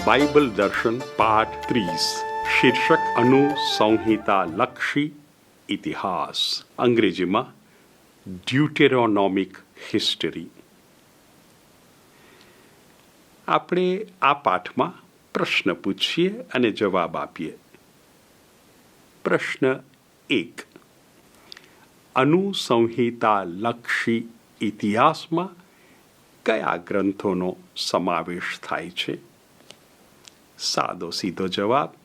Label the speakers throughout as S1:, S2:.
S1: Bible દર્શન પાઠ 30 શીર્ષક અનુસંહિતા લક્ષી ઇતિહાસ, અંગ્રેજીમાં ડ્યુટેરોનોમિક હિસ્ટરી. આપણે આ પાઠમાં પ્રશ્ન પૂછીએ અને જવાબ આપીએ. પ્રશ્ન 1. અનુસંહિતા લક્ષી ઇતિહાસમાં કયા ગ્રંથોનો સમાવેશ થાય છે? સાદો સીધો જવાબ: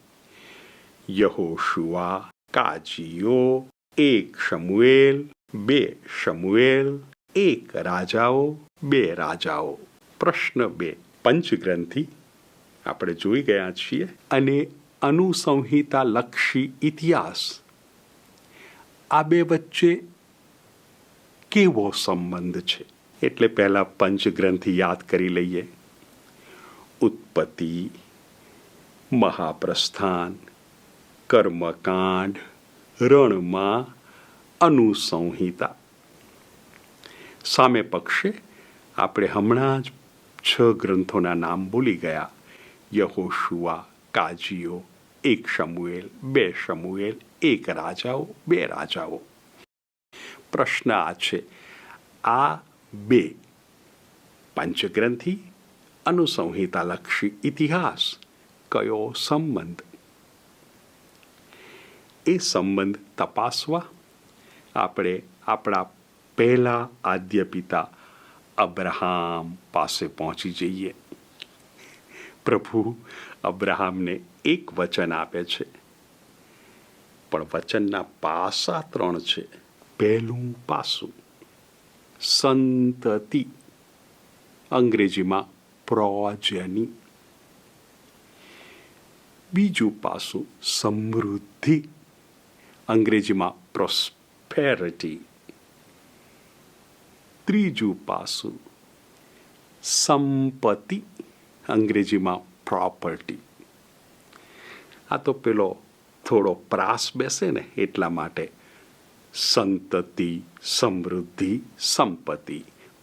S1: યહોશુઆ, કાજીઓ, 1 શમુએલ, 2 શમુએલ, 1 રાજાઓ, 2 રાજાઓ. પ્રશ્ન 2. પંચગ્રંથિ આપણે જોઈ ગયા છીએ અને અનુસંહિતા લક્ષી ઇતિહાસ, આ બે વચ્ચે કેવો સંબંધ છે? એટલે પહેલા પંચગ્રંથિ યાદ કરી લઈએ. ઉત્પત્તિ, મહાપ્રસ્થાન, કર્મકાંડ, રણમાં, અનુસંહિતા. સામે પક્ષે આપણે હમણાં જ 6 ગ્રંથોના નામ બોલી ગયા: યહોશુઆ, કાજીઓ, 1 શમુએલ, 2 શમુએલ, 1 રાજાઓ, 2 રાજાઓ. પ્રશ્ન આ છે: આ બે પંચગ્રંથિ, અનુસંહિતા લક્ષી ઇતિહાસ, કયો સંબંધ? એ સંબંધ તપાસવા આપણે આપણા પહેલા આદ્ય પિતા અબ્રાહમ પાસે પહોંચી જઈએ. પ્રભુ અબ્રાહમને એક વચન આપે છે, પણ વચનના પાસા 3 છે. પહેલું પાસું સંતતિ, અંગ્રેજીમાં પ્રોજેની. બીજું પાસું સમૃદ્ધિ, અંગ્રેજીમાં પ્રોસ્પેરિટી. ત્રીજું પાસું સંપત્તિ, અંગ્રેજીમાં પ્રોપર્ટી. આ તો પેલો થોડો પ્રાસ બેસે ને એટલા માટે સંતતિ, સમૃદ્ધિ, સંપત્તિ,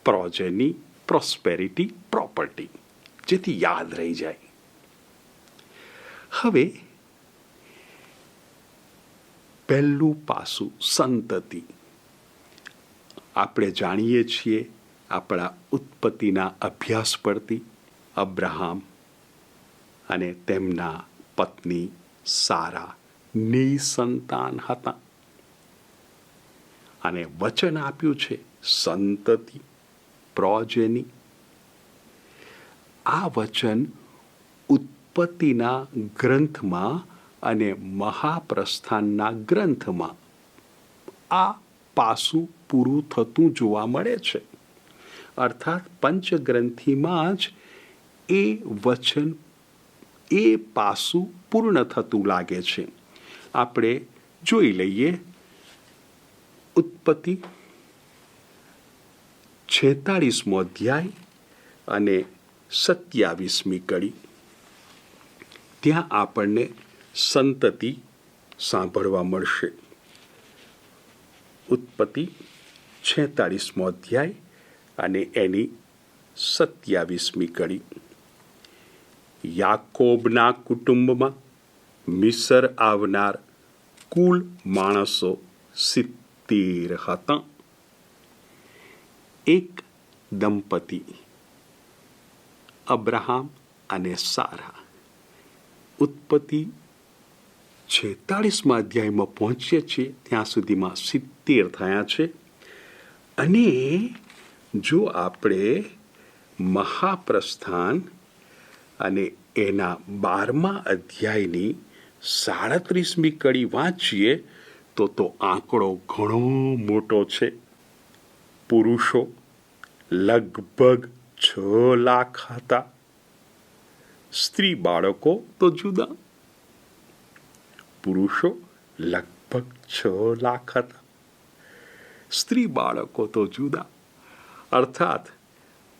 S1: પ્રોજેની, પ્રોસ્પેરિટી, પ્રોપર્ટી, જેથી યાદ રહી જાય. હવે પહેલું પાસું સંતતિ. આપણે જાણીએ છીએ આપણા ઉત્પત્તિના અભ્યાસ પરથી, અબ્રાહમ અને તેમના પત્ની સારા નિસંતાન હતા અને વચન આપ્યું છે સંતતિ, પ્રોજેની. આ વચન ઉત્પત્તિના ગ્રંથમાં અને મહાપ્રસ્થાનના ગ્રંથમાં આ પાસું પૂરું થતું જોવા મળે છે. અર્થાત પંચગ્રંથિમાં જ એ વચન, એ પાસું પૂર્ણ થતું લાગે છે. આપણે જોઈ લઈએ. ઉત્પત્તિ 46મો અધ્યાય અને 27મી કડી. ત્યાં આપણને સંતતિ સાંભળવા મળશે. ઉત્પત્તિ 46મો અધ્યાય અને એની 27મી કડી. યાકોબના કુટુંબમાં મિસર આવનાર કુલ માણસો 70 હતા. એક દંપતિ, અબ્રાહમ અને સારા. ઉત્પત્તિ 46મા અધ્યાયમાં પહોંચીએ છીએ ત્યાં સુધીમાં 70 થયા છે. અને જો આપણે મહાપ્રસ્થાન અને એના 12મા અધ્યાયની 37મી કડી વાંચીએ તો આંકડો ઘણો મોટો છે. પુરુષો લગભગ 6 લાખ હતા. સ્ત્રી બાળકો તો જુદા. પુરુષો લગભગ 6 લાખ હતા, સ્ત્રી બાળકો તો જુદા. અર્થાત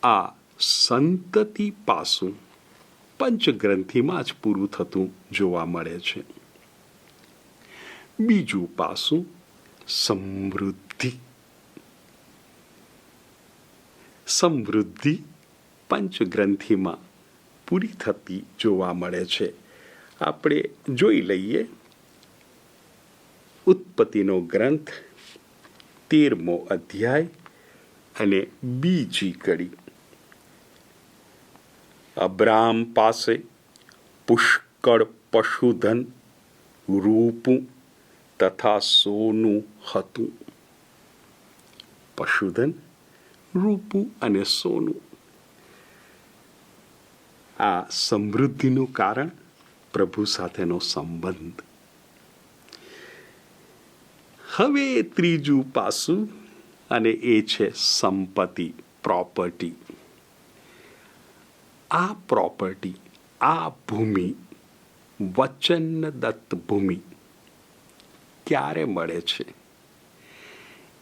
S1: આ સંતતિ પાસું પંચગ્રંથિમાં જ પૂરું થતું જોવા મળે છે. બીજું પાસું સમૃદ્ધિ. સમૃદ્ધિ પંચગ્રંથિમાં પૂરી થતી જોવા મળે છે. આપણે જોઈ લઈએ ઉત્પત્તિનો ગ્રંથ 13મો અધ્યાય અને બીજી કડી. અબ્રામ પાસે પુષ્કળ પશુધન, રૂપું તથા સોનું હતું. પશુધન, રૂપું અને સોનું. આ સમૃદ્ધિનું કારણ પ્રભુ સાથેનો સંબંધ. હવે ત્રીજું પાસું, અને એ છે સંપત્તિ, પ્રોપર્ટી. આ પ્રોપર્ટી, આ ભૂમિ, વચનદત્ત ભૂમિ ક્યારે મળે છે?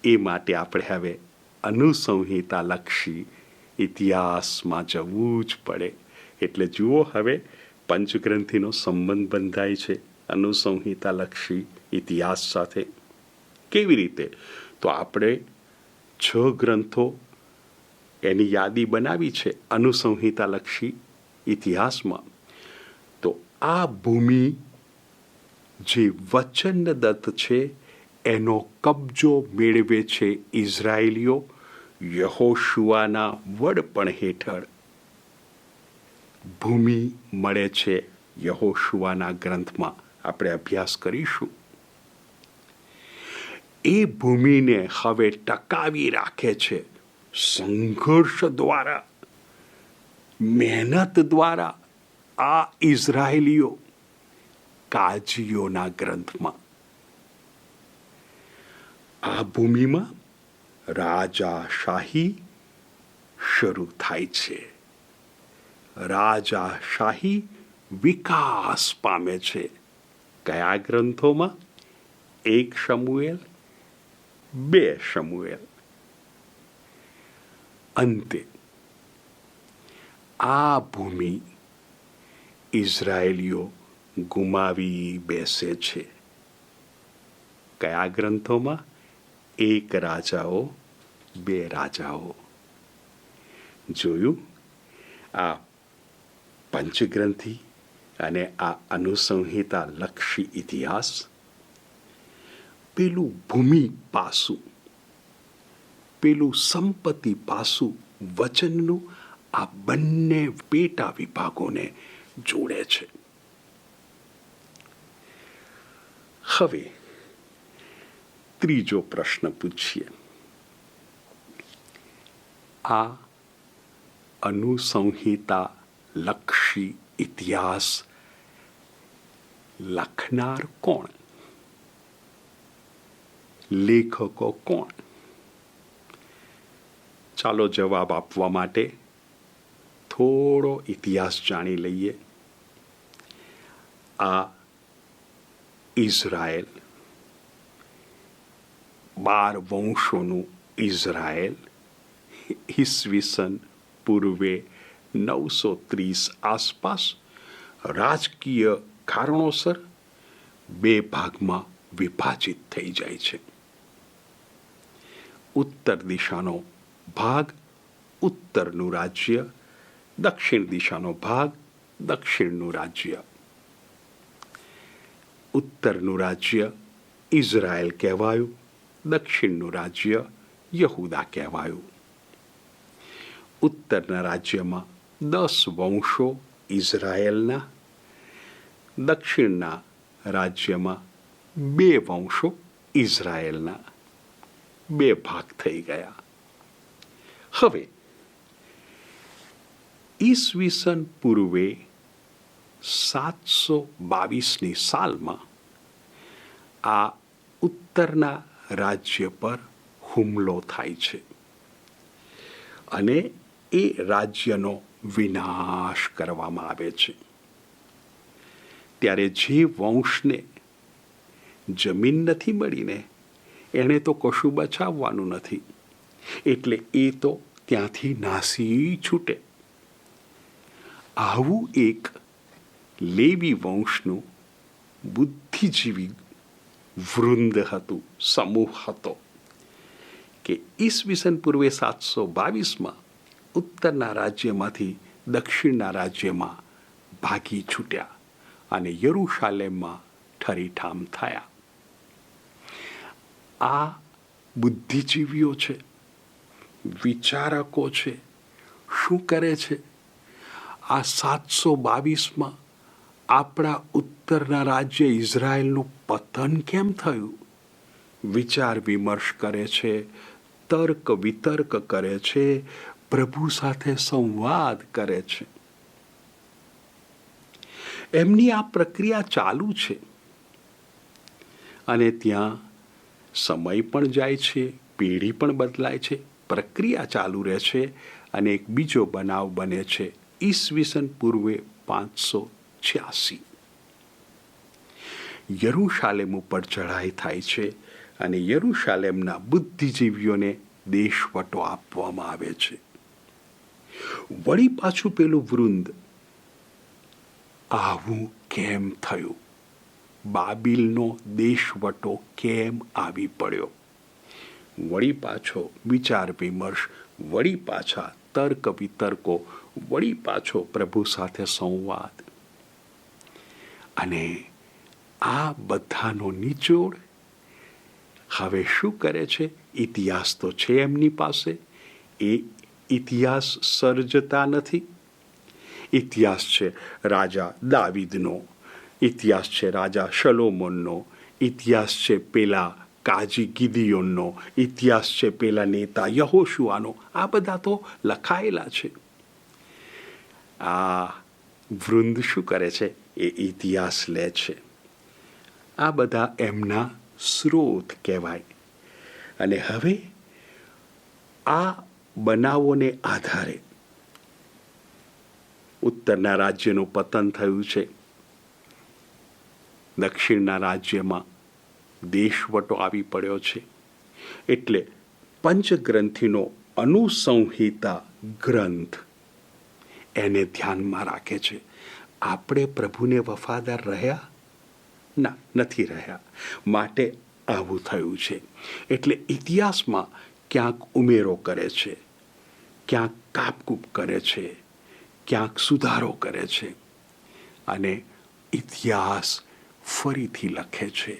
S1: એ માટે આપણે હવે અનુસંહિતાલક્ષી ઇતિહાસમાં જવું જ પડે. એટલે જુઓ, હવે પંચગ્રંથિનો સંબંધ બંધાય છે અનુસંહિતાલક્ષી ઇતિહાસ સાથે. કેવી રીતે? તો આપણે 6 ગ્રંથો એની યાદી બનાવી છે અનુસંહિતાલક્ષી ઇતિહાસમાં. તો આ ભૂમિ જે વચનદત્ત છે એનો કબજો મેળવે છે ઇઝરાયેલીઓ યહોશુઆના વડપણ હેઠળ. ભૂમિ મળે છે યહોશુઆના ગ્રંથમાં, આપણે અભ્યાસ કરીશું. એ ભૂમિને હવે ટકાવી રાખે છે સંઘર્ષ દ્વારા, મહેનત દ્વારા આ ઇઝરાયેલીઓ કાજીઓના ગ્રંથમાં. આ ભૂમિમાં રાજાશાહી શરૂ થાય છે. રાજાશાહી વિકાસ પામે છે. કયા ગ્રંથોમાં? 1 શમુએલ, 2 શમુએલ. અંતે આ ભૂમિ ઇઝરાયેલીઓ ગુમાવી બેસે છે. કયા ગ્રંથોમાં? 1 રાજાઓ, 2 રાજાઓ. જોયું? આ પંચગ્રંથિ અને આ અનુસંહિતા લક્ષી ઇતિહાસ. પેલું ભૂમિ પાસું, પેલું સંપત્તિ પાસું, વચનનું, આ બંને પેટા વિભાગોને જોડે છે. હવે ત્રીજો પ્રશ્ન પૂછીએ. આ અનુસંહિતા લક્ષી ઇતિહાસ લખનાર કોણ? લેખકો કોણ? ચાલો જવાબ આપવા માટે થોડો ઇતિહાસ જાણી લઈએ. આ ઇઝરાયેલ, 12 વંશોનું ઇઝરાયેલ, ઈસવીસન પૂર્વે 930 આસપાસ રાજકીય કારણોસર 2 ભાગમાં વિભાજિત થઈ જાય છે. ઉત્તર દિશાનો ભાગ ઉત્તરનું રાજ્ય, દક્ષિણ દિશાનો ભાગ દક્ષિણનું રાજ્ય. ઉત્તરનું રાજ્ય ઇઝરાયેલ કહેવાયું, દક્ષિણનું રાજ્ય યહૂદા કહેવાયું. ઉત્તરના રાજ્યમાં 10 વંશો ઇઝરાયેલના, દક્ષિણના રાજ્યમાં 2 વંશો ઇઝરાયેલના. 2 ભાગ થઈ ગયા. હવે ઈસવીસન પૂર્વે 722ની સાલમાં આ ઉત્તરના રાજ્ય પર હુમલો થાય છે અને એ રાજ્યનો વિનાશ કરવામાં આવે છે. ત્યારે જે વંશને જમીન નથી મળીને એણે તો કશું બચાવવાનું નથી, એટલે એ તો ત્યાંથી નાસી છૂટે. આવું એક લેવી વંશનું બુદ્ધિજીવી વૃંદ હતું, સમૂહ હતો કે ઈસવીસન પૂર્વે 722માં ઉત્તરના રાજ્યમાંથી દક્ષિણના રાજ્યમાં ભાગી છૂટ્યા અને યરૂશાલેમમાં ઠરીઠામ થયા. આ બુદ્ધિજીવીઓ છે, વિચારકો છે. શું કરે છે? આ 722માં આપણા ઉત્તરના રાજ્ય ઇઝરાયલનું પતન કેમ થયું? વિચાર વિમર્શ કરે છે, તર્ક વિતર્ક કરે છે, પ્રભુ સાથે સંવાદ કરે છે. એમની આ પ્રક્રિયા ચાલુ છે અને ત્યાં સમય પણ જાય છે, પેઢી પણ બદલાય છે, પ્રક્રિયા ચાલુ રહે છે અને એક બીજો બનાવ બને છે ઈસવીસન પૂર્વે 586. યરૂશાલેમ ઉપર ચઢાઈ થાય છે અને યરૂશાલેમના બુદ્ધિજીવીઓને દેશવટો આપવામાં આવે છે. વળી પાછું પેલું વૃંદ, આવું કેમ થયું? બાબિલનો દેશવટો કેમ આવી પડ્યો? વળી પાછો વિચાર વિમર્શ, વળી પાછા તર્ક વિતર્કો, વળી પાછો પ્રભુ સાથે સંવાદ. અને આ બધાનો નિચોડ હવે શું કરે છે? ઇતિહાસ તો છે એમની પાસે, એ ઇતિહાસ સર્જતા નથી. ઇતિહાસ છે રાજા દાવીદનો, ઇતિહાસ છે રાજા શલોમોનનો, ઇતિહાસ છે પેલા કાજી ગિદિયોનનો, ઇતિહાસ છે પેલા નેતા યહોશુઆનો. આ બધા તો લખાયેલા છે. આ વૃંદ શું કરે છે? એ ઇતિહાસ લે છે. આ બધા એમના સ્રોત કહેવાય. અને હવે આ બનાવોને આધારે ઉત્તરના રાજ્યનું પતન થયું છે, દક્ષિણના રાજ્યમાં દેશવટો આવી પડ્યો છે. એટલે પંચગ્રંથિનો અનુસંહિતા ગ્રંથ એને ધ્યાનમાં રાખે છે. આપણે પ્રભુને વફાદાર રહ્યા? ના, નથી રહ્યા. માટે આવું થયું છે. એટલે ઇતિહાસમાં ક્યાંક ઉમેરો કરે છે, ક્યાંક કાપકૂપ કરે છે, ક્યાંક સુધારો કરે છે અને ઇતિહાસ ફરીથી લખે છે.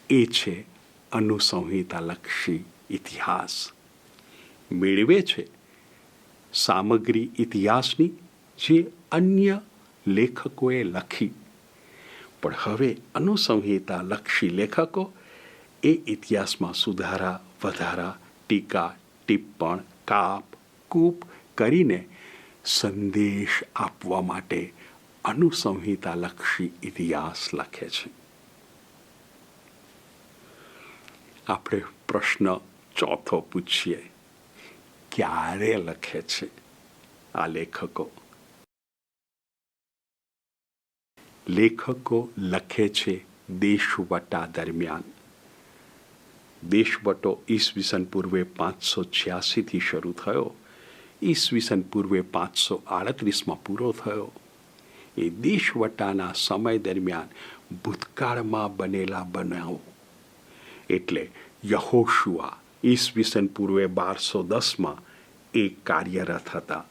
S1: એ છે અનુસંહિતાલક્ષી ઇતિહાસ. મેળવે છે સામગ્રી ઇતિહાસની જે અન્ય લેખકોએ લખી, પણ હવે અનુસંહિતાલક્ષી લેખકો એ ઇતિહાસમાં સુધારા, વધારા, ટીકા, ટિપ્પણ, કાપ કૂપ કરીને સંદેશ આપવા માટે અનુસંહિતાલક્ષી ઇતિહાસ લખે છે. આપણે પ્રશ્ન ચોથો પૂછીએ, ક્યારે લખે છે આ લેખકો? લેખકો લખે છે દેશવટા દરમિયાન. દેશવટો ઈસવીસન પૂર્વે 586થી શરૂ થયો, ઈસવીસન પૂર્વે 538માં પૂરો થયો. એ દેશવટાના સમય દરમિયાન ભૂતકાળમાં બનેલા બનાવો એટલે યહોશુઆ ઈસવીસન પૂર્વે 1210માં એ કાર્યરત હતા.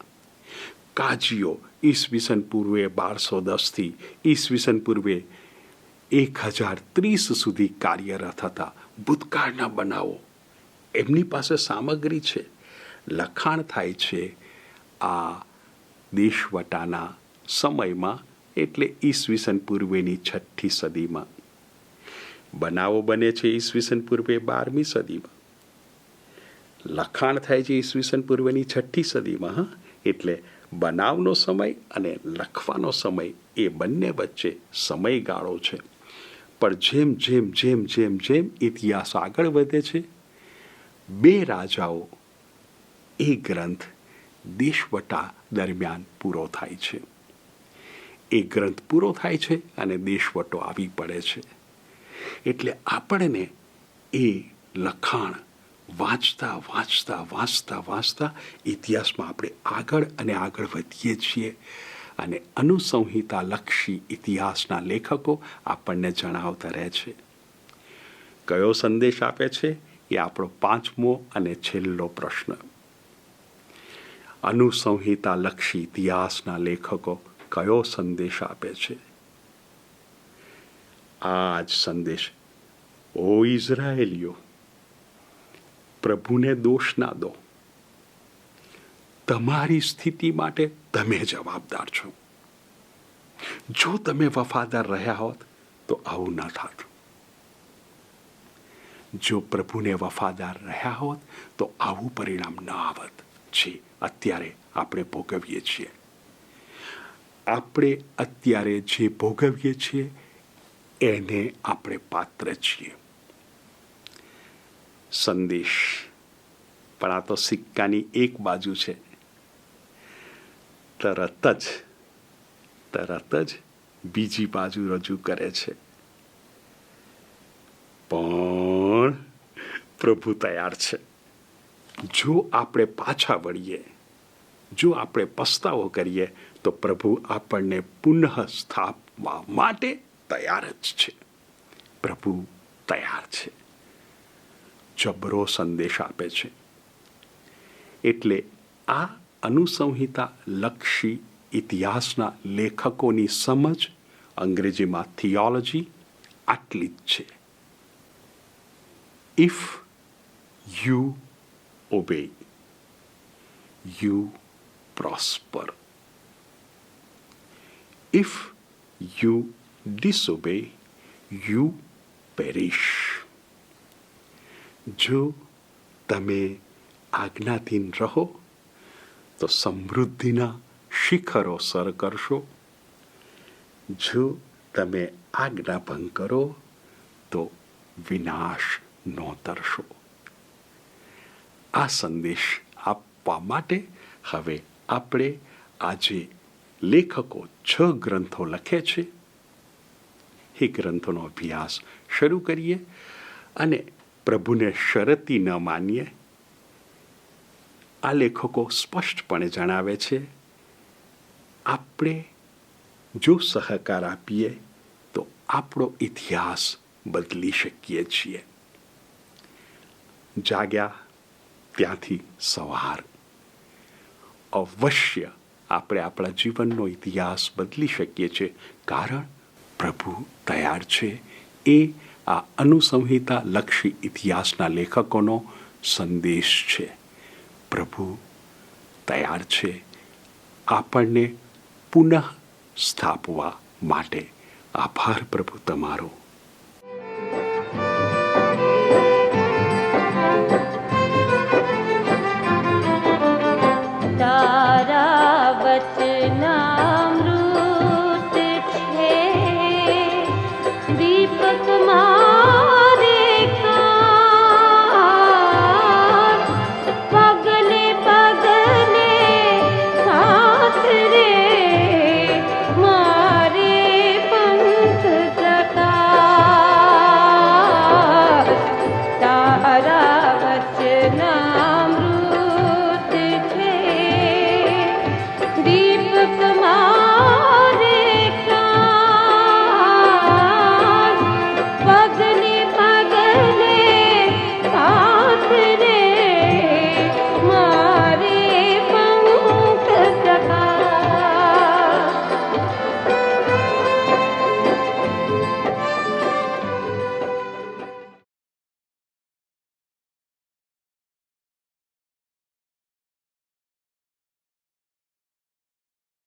S1: કાજીઓ ઈસવીસન પૂર્વે 1210થી ઈસવીસન પૂર્વે 1030 સુધી કાર્યરત હતા. ભૂતકાળના બનાવો, એમની પાસે સામગ્રી છે, લખાણ થાય છે આ દેશવટાના સમયમાં, એટલે ઈસવીસન પૂર્વેની 6ઠ્ઠી સદીમાં. બનાવો બને છે ઈસવીસન પૂર્વે 12મી સદીમાં. લખાણ થાય છે ઈસવીસન પૂર્વેની 6ઠ્ઠી સદીમાં. એટલે બનાવનો સમય અને લખવાનો સમય એ બંને વચ્ચે સમયગાળો છે. પણ જેમ જેમ જેમ જેમ જેમ ઇતિહાસ આગળ વધે છે, બે રાજાઓ એ ગ્રંથ દેશવટા દરમિયાન પૂરો થાય છે. એ ગ્રંથ પૂરો થાય છે અને દેશવટો આવી પડે છે. એટલે આપણને એ લખાણ વાંચતા વાંચતા વાંચતા વાંચતા ઇતિહાસમાં આપણે આગળ અને આગળ વધીએ છીએ. અને અનુસંહિતાલક્ષી ઇતિહાસના લેખકો આપણને જણાવતા રહે છે. કયો સંદેશ આપે છે? એ આપણો 5મો અને છેલ્લો પ્રશ્ન. અનુસંહિતા લક્ષી ઇતિહાસના લેખકો કયો સંદેશ આપે છે? આ જ સંદેશ, ઓ ઇઝરાયેલીઓ, પ્રભુને દોષ ના દો. તમારી સ્થિતિ માટે તમે જવાબદાર છો. જો તમે વફાદાર રહ્યા હોત તો આવું ન થાત. જો પ્રભુને વફાદાર રહ્યા હોત તો આવું પરિણામ ન આવત જે અત્યારે આપણે ભોગવીએ છીએ. આપણે અત્યારે જે ભોગવીએ છીએ એને આપણે પાત્ર છીએ. સંદેશ પણ આ તો સિક્કાની એક બાજુ છે. તરત જ બીજી બાજુ રજૂ કરે છે. પણ પ્રભુ તૈયાર છે. જો આપણે પાછા વળીએ, જો આપણે પસ્તાવો કરીએ તો પ્રભુ આપણને પુનઃ સ્થાપવા માટે તૈયાર જ છે. પ્રભુ તૈયાર છે. જબરો સંદેશ આપે છે. એટલે આ અનુસંહિતા લક્ષી ઇતિહાસના લેખકોની સમજ, અંગ્રેજીમાં થિયોલોજી, આટલી જ છે. If you obey, you prosper. If you disobey, you perish. જો તમે આજ્ઞાધીન રહો તો સમૃદ્ધિના શિખરો સર કરશો. જો તમે આજ્ઞાભંગ કરો તો વિનાશ નોતરશો. આ સંદેશ આપવા માટે હવે આપણે આજે લેખકો 6 ગ્રંથો લખે છે એ ગ્રંથોનો અભ્યાસ શરૂ કરીએ અને પ્રભુને શરતી ન માનીએ. આ લેખકો સ્પષ્ટપણે જણાવે છે આપણે જો સહકાર આપીએ તો આપણો ઇતિહાસ બદલી શકીએ છીએ. જાગ્યા ત્યાંથી સવાર. અવશ્ય આપણે આપણા જીવનનો ઇતિહાસ બદલી શકીએ છીએ, કારણ પ્રભુ તૈયાર છે. એ આ અનુસંહિતા લક્ષી ઇતિહાસના લેખકોનો સંદેશ છે. પ્રભુ તૈયાર છે આપણને પુનઃ સ્થાપવા માટે. આભાર પ્રભુ તમારો.